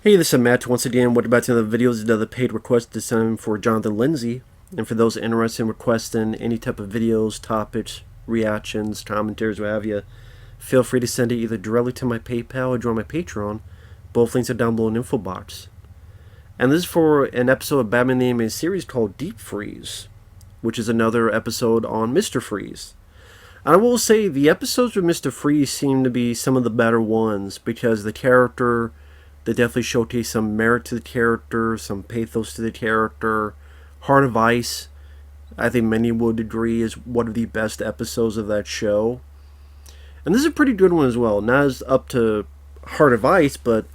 Hey, this is Matt. Once again, welcome back to another video. This is another paid request this time for Jonathan Lindsey. And for those interested in requesting any type of videos, topics, reactions, commentaries, what have you, feel free to send it either directly to my PayPal or join my Patreon. Both links are down below in the info box. And this is for an episode of Batman the Animated Series called Deep Freeze, which is another episode on Mr. Freeze. And I will say the episodes with Mr. Freeze seem to be some of the better ones because the character... They definitely showcase some merit to the character, some pathos to the character. Heart of Ice, I think many would agree, is one of the best episodes of that show. And this is a pretty good one as well. Not as up to Heart of Ice, but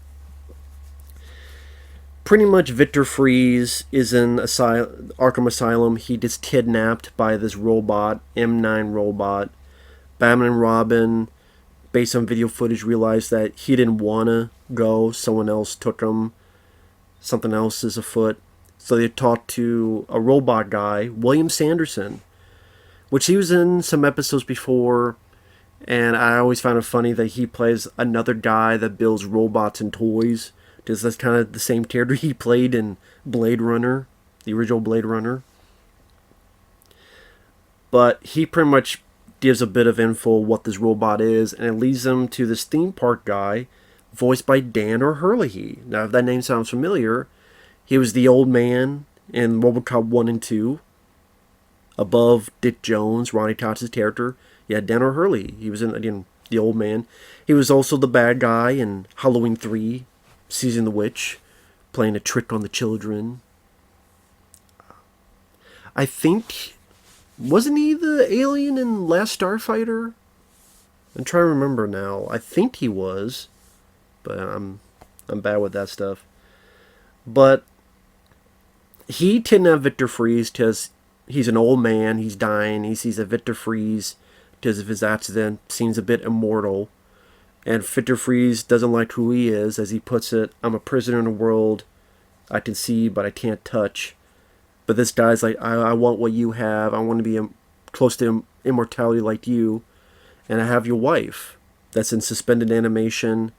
pretty much Victor Freeze is in Arkham Asylum. He gets kidnapped by this robot, M9 robot. Batman and Robin, based on video footage, realized that he didn't want to go. Someone else took him. Something else is afoot. So they talked to a robot guy, William Sanderson, which he was in some episodes before. And I always found it funny that he plays another guy that builds robots and toys. Because that's kind of the same character he played in Blade Runner, the original Blade Runner. But he pretty much gives a bit of info what this robot is, and it leads them to this theme park guy, voiced by Dan O'Herlihy. Now, if that name sounds familiar, he was the old man in RoboCop 1 and 2, above Dick Jones, Ronnie Cox's character. Yeah, Dan O'Herlihy. He was in, again, the old man. He was also the bad guy in Halloween 3, Season the Witch, playing a trick on the children. I think... Wasn't he the alien in Last Starfighter? I'm trying to remember now. I think he was, but I'm bad with that stuff. But he kidnapped Victor Freeze because he's an old man. He's dying. He sees that Victor Freeze, because of his accident, seems a bit immortal. And Victor Freeze doesn't like who he is. As he puts it, I'm a prisoner in a world I can see but I can't touch. But this guy's like, I want what you have. I want to be close to immortality like you. And I have your wife that's in suspended animation.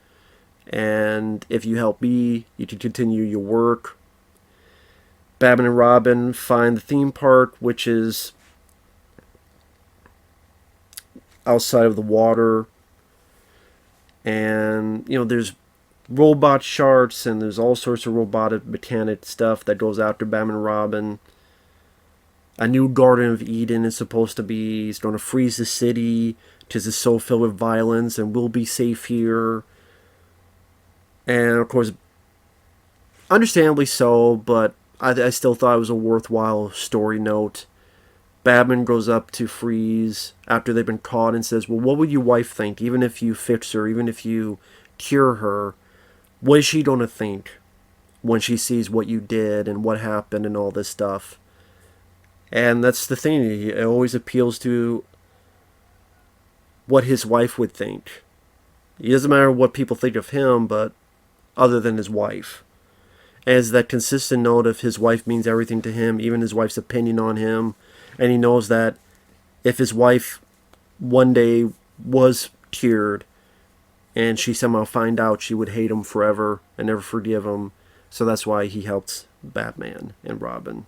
And if you help me, you can continue your work. Batman and Robin find the theme park, which is outside of the water. And, there's robot sharks, and there's all sorts of robotic mechanic stuff that goes after Batman and Robin. A new Garden of Eden is supposed to be. He's going to freeze the city because it's so filled with violence, and we'll be safe here. And of course, understandably so, but I still thought it was a worthwhile story note. Batman goes up to Freeze after they've been caught and says, well, what would your wife think? Even if you fix her, even if you cure her, what is she going to think when she sees what you did and what happened and all this stuff? And that's the thing. It always appeals to what his wife would think. It doesn't matter what people think of him, but other than his wife. As that consistent note of his wife means everything to him, even his wife's opinion on him. And he knows that if his wife one day was cured, and she somehow find out, she would hate him forever and never forgive him. So that's why he helps Batman and Robin.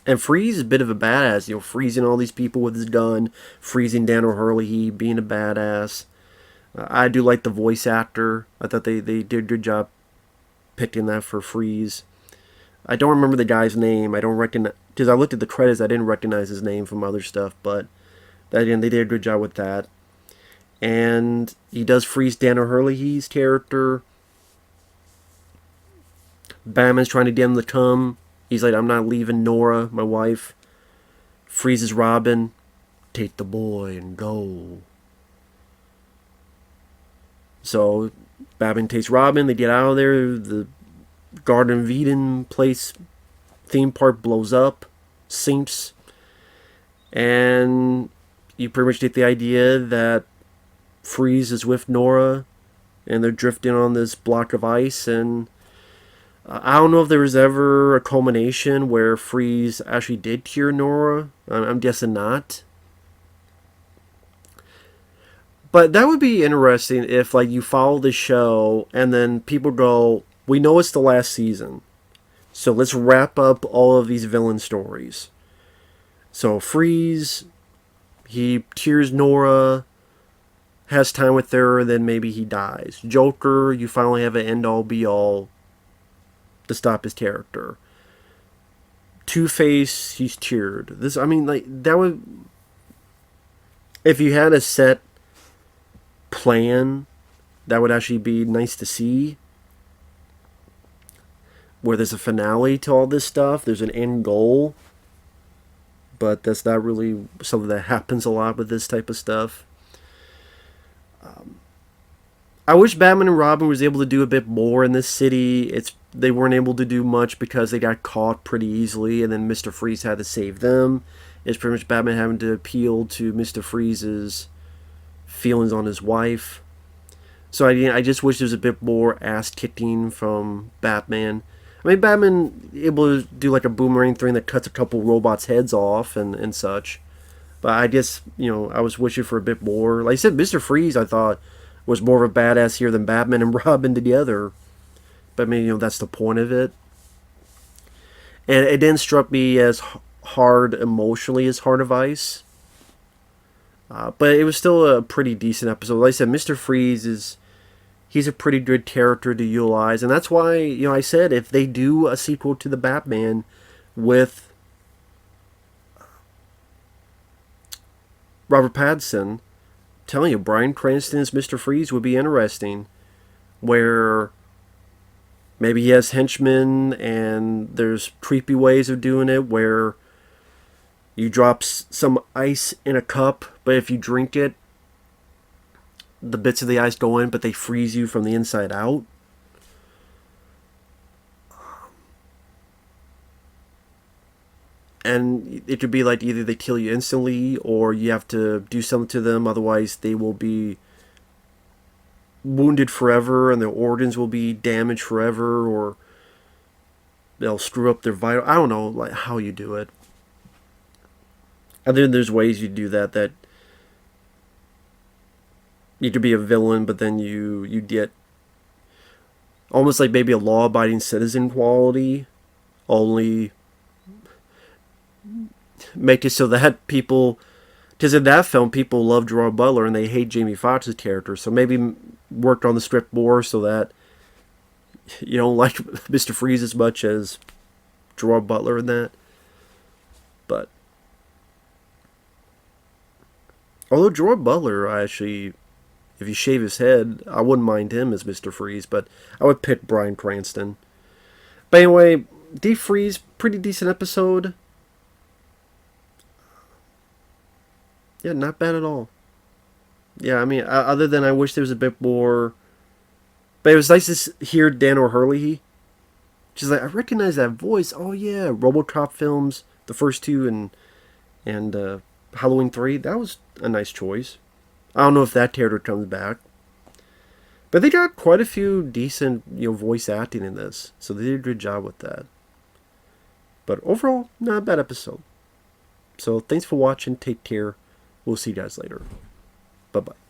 And Freeze is a bit of a badass, freezing all these people with his gun, freezing Dan O'Herlihy, being a badass. I do like the voice actor. I thought they did a good job picking that for Freeze. I don't remember the guy's name. I don't recognize, because I looked at the credits, I didn't recognize his name from other stuff, but again, they did a good job with that. And he does freeze Dan O'Herlihy's character. Batman's trying to get him to come. He's like, I'm not leaving Nora, my wife. Freezes Robin. Take the boy and go. So Batman takes Robin. They get out of there. The Garden of Eden place, theme park blows up. Sinks. And you pretty much get the idea that Freeze is with Nora, and they're drifting on this block of ice, and I don't know if there was ever a culmination where Freeze actually did cure Nora. I'm guessing not. But that would be interesting if, like, you follow the show and then people go, we know it's the last season, so let's wrap up all of these villain stories. So Freeze, he tears Nora, has time with her, and then maybe he dies. Joker, you finally have an end-all be-all to stop his character. Two-Face, he's cheered. This, I mean, like, that would... If you had a set plan, that would actually be nice to see. Where there's a finale to all this stuff, there's an end goal. But that's not really something that happens a lot with this type of stuff. I wish Batman and Robin was able to do a bit more in this city. They weren't able to do much because they got caught pretty easily, and then Mr. Freeze had to save them. It's pretty much Batman having to appeal to Mr. Freeze's feelings on his wife. So I just wish there was a bit more ass-kicking from Batman. I mean, Batman able to do like a boomerang thing that cuts a couple robots' heads off and such. But I guess, I was wishing for a bit more. Like I said, Mr. Freeze, I thought, was more of a badass here than Batman and Robin together. But I mean, that's the point of it. And it didn't struck me as hard emotionally as Heart of Ice. But it was still a pretty decent episode. Like I said, Mr. Freeze he's a pretty good character to utilize. And that's why, I said if they do a sequel to the Batman with Robert Pattinson, I'm telling you, Bryan Cranston's Mr. Freeze would be interesting. Where maybe he has henchmen and there's creepy ways of doing it where you drop some ice in a cup, but if you drink it, the bits of the ice go in, but they freeze you from the inside out. And it could be like either they kill you instantly or you have to do something to them, otherwise they will be wounded forever and their organs will be damaged forever, or they'll screw up their vital... I don't know like how you do it. I think there's ways you do that you could be a villain, but then you get almost like maybe a law-abiding citizen quality, only make it so that people... Because in that film, people love Gerard Butler and they hate Jamie Foxx's character, so maybe worked on the script more so that you don't like Mr. Freeze as much as Gerard Butler in that. But although Gerard Butler, actually, if you shave his head, I wouldn't mind him as Mr. Freeze, but I would pick Bryan Cranston. But anyway, Deep Freeze, pretty decent episode. Yeah, not bad at all. Yeah, I mean, other than I wish there was a bit more... But it was nice to hear Dan O'Hurley. She's like, I recognize that voice. Oh yeah, RoboCop films, the first two, and Halloween 3. That was a nice choice. I don't know if that character comes back. But they got quite a few decent, voice acting in this. So they did a good job with that. But overall, not a bad episode. So thanks for watching. Take care. We'll see you guys later. Bye-bye.